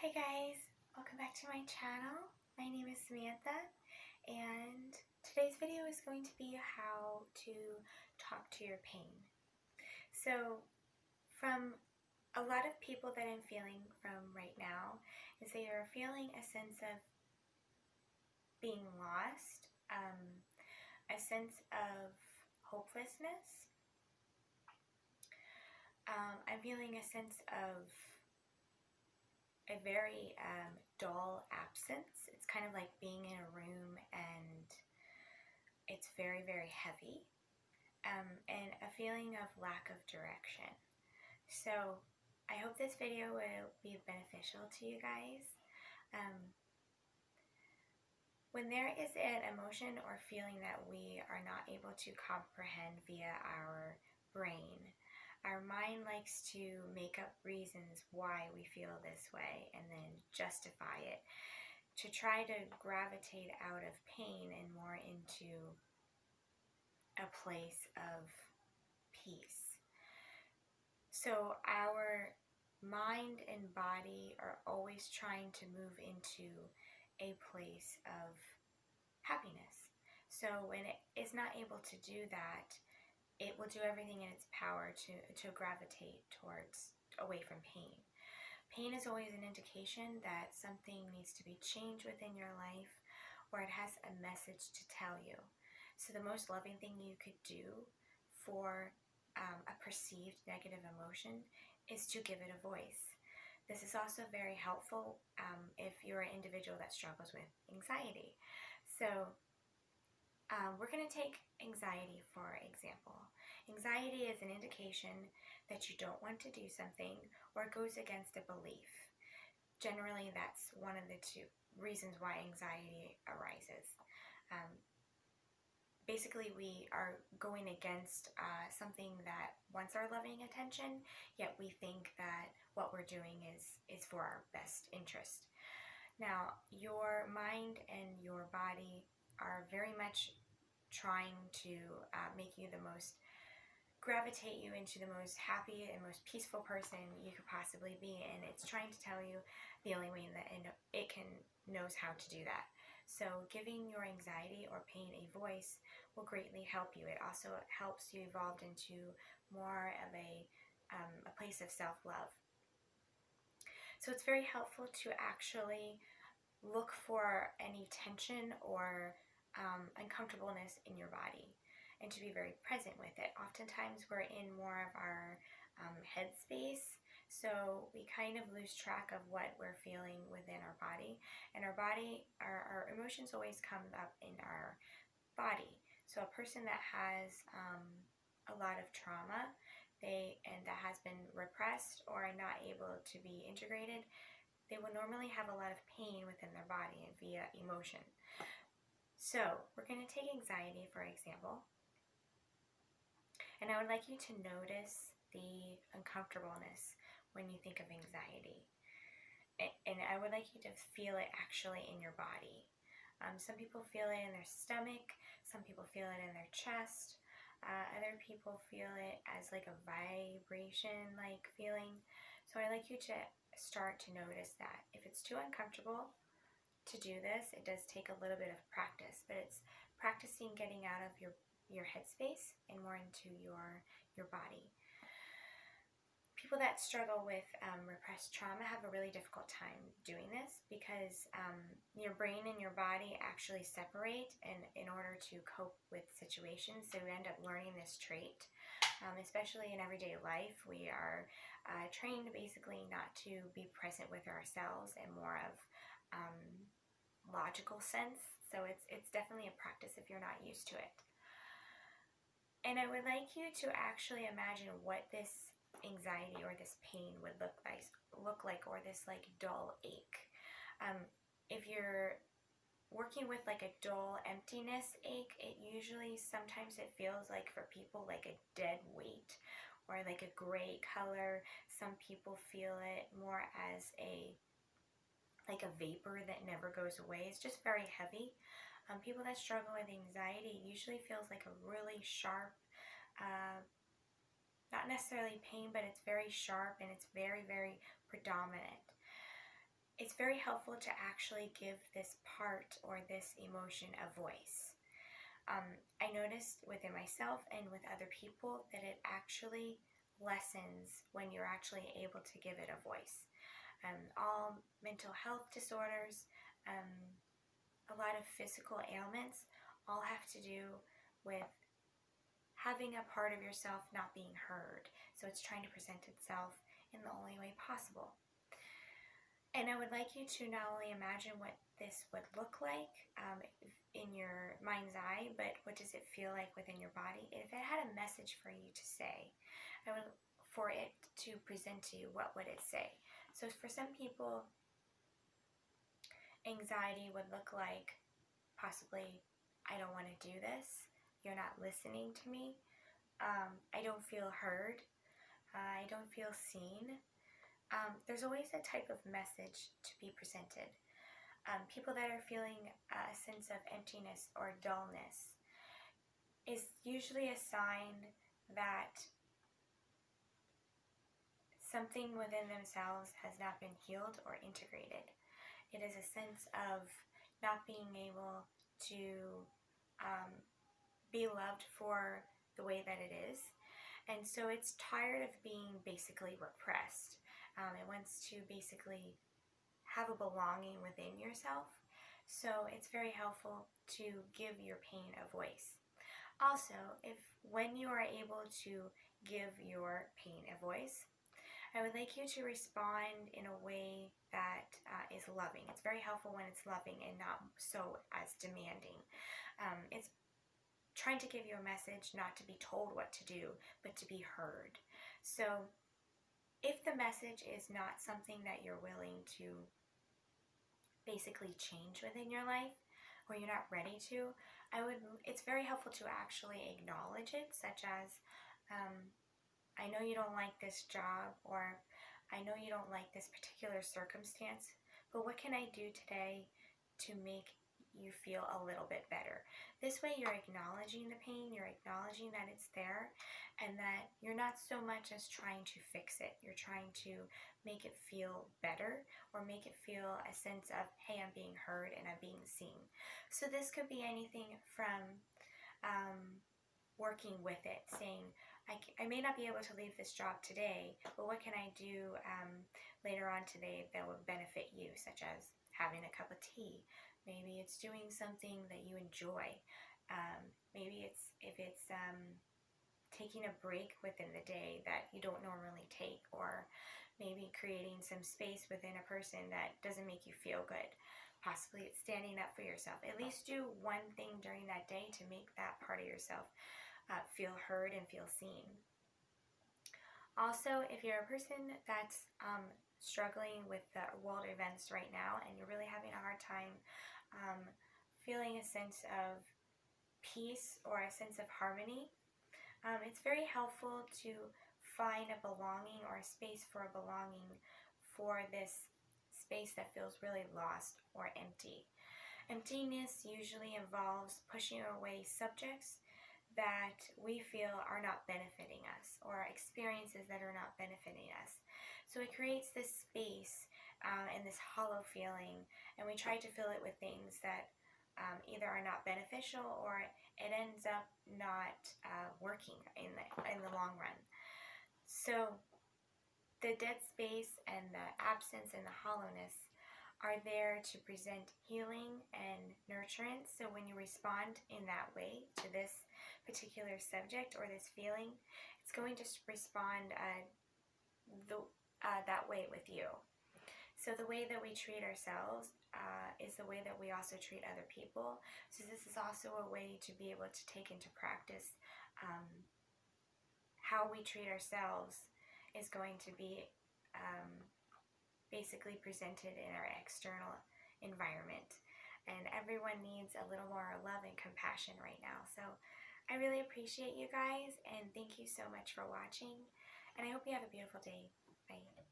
Hi guys, welcome back to my channel. My name is Samantha and today's video is going to be how to talk to your pain. So from a lot of people that I'm feeling from right now is they are feeling a sense of being lost, a sense of hopelessness. I'm feeling a sense of a very dull absence. It's kind of like being in a room and it's very, very heavy, and a feeling of lack of direction. So I hope this video will be beneficial to you guys. When there is an emotion or feeling that we are not able to comprehend via our brain, our mind likes to make up reasons why we feel this way and then justify it to try to gravitate out of pain and more into a place of peace. So our mind and body are always trying to move into a place of happiness. So when it is not able to do that, it will do everything in its power to gravitate towards away from pain. Pain is always an indication that something needs to be changed within your life, or it has a message to tell you. So the most loving thing you could do for a perceived negative emotion is to give it a voice. This is also very helpful if you're an individual that struggles with anxiety. So we're going to take anxiety for example. Anxiety is an indication that you don't want to do something or goes against a belief. Generally, that's one of the two reasons why anxiety arises. Basically, we are going against something that wants our loving attention, yet we think that what we're doing is for our best interest. Now, your mind and your body are very much trying to gravitate you into the most happy and most peaceful person you could possibly be, and it's trying to tell you the only way that it knows how to do that. So giving your anxiety or pain a voice will greatly help you. It also helps you evolve into more of a place of self-love. So it's very helpful to actually look for any tension or uncomfortableness in your body and to be very present with it. Oftentimes we're in more of our headspace, so we kind of lose track of what we're feeling within our body. And our emotions always come up in our body. So a person that has a lot of trauma and that has been repressed or not able to be integrated, they will normally have a lot of pain within their body via emotion. So we're going to take anxiety, for example, and I would like you to notice the uncomfortableness when you think of anxiety. And I would like you to feel it actually in your body. Some people feel it in their stomach, some people feel it in their chest, other people feel it as like a vibration-like feeling. So I'd like you to start to notice that. If it's too uncomfortable to do this, it does take a little bit of practice, but it's practicing getting out of your headspace and more into your body. People that struggle with repressed trauma have a really difficult time doing this because your brain and your body actually separate in order to cope with situations. So we end up learning this trait, especially in everyday life. We are trained basically not to be present with ourselves and more of logical sense. So it's definitely a practice if you're not used to it. And I would like you to actually imagine what this anxiety or this pain would look like, or this like dull ache. If you're working with like a dull emptiness ache, it usually sometimes it feels like for people like a dead weight or like a gray color. Some people feel it more as like a vapor that never goes away. It's just very heavy. People that struggle with anxiety usually feels like a really sharp, not necessarily pain, but it's very sharp and it's very, very predominant. it's very helpful to actually give this part or this emotion a voice. I noticed within myself and with other people that it actually lessens when you're actually able to give it a voice. All mental health disorders, a lot of physical ailments all have to do with having a part of yourself not being heard. So it's trying to present itself in the only way possible. And I would like you to not only imagine what this would look like in your mind's eye, but what does it feel like within your body? If it had a message for you to say, for it to present to you, what would it say? So for some people, anxiety would look like possibly, I don't want to do this, you're not listening to me, I don't feel heard, I don't feel seen. There's always a type of message to be presented. People that are feeling a sense of emptiness or dullness is usually a sign that something within themselves has not been healed or integrated. It is a sense of not being able to be loved for the way that it is. And so it's tired of being basically repressed. It wants to basically have a belonging within yourself. So it's very helpful to give your pain a voice. Also, when you are able to give your pain a voice, I would like you to respond in a way that is loving. It's very helpful when it's loving and not so as demanding. It's trying to give you a message, not to be told what to do, but to be heard. So if the message is not something that you're willing to basically change within your life, or you're not ready to, it's very helpful to actually acknowledge it, such as, I know you don't like this job, or I know you don't like this particular circumstance, but what can I do today to make you feel a little bit better? This way you're acknowledging the pain, you're acknowledging that it's there, and that you're not so much as trying to fix it. You're trying to make it feel better, or make it feel a sense of, hey, I'm being heard and I'm being seen. So this could be anything from working with it, saying, I may not be able to leave this job today, but what can I do later on today that would benefit you, such as having a cup of tea. Maybe it's doing something that you enjoy. Maybe if it's taking a break within the day that you don't normally take, or maybe creating some space within a person that doesn't make you feel good. Possibly it's standing up for yourself. At least do one thing during that day to make that part of yourself feel heard and feel seen. Also, if you're a person that's struggling with the world events right now, and you're really having a hard time feeling a sense of peace or a sense of harmony, it's very helpful to find a belonging or a space for a belonging for this space that feels really lost or empty. Emptiness usually involves pushing away subjects that we feel are not benefiting us, or experiences that are not benefiting us. So it creates this space and this hollow feeling, and we try to fill it with things that either are not beneficial, or it ends up not working in the long run. So the dead space and the absence and the hollowness are there to present healing and nurturance. So when you respond in that way to this particular subject or this feeling, it's going to respond that way with you. So the way that we treat ourselves is the way that we also treat other people. So this is also a way to be able to take into practice how we treat ourselves is going to be basically presented in our external environment. And everyone needs a little more love and compassion right now. So I really appreciate you guys, and thank you so much for watching. And I hope you have a beautiful day. Bye.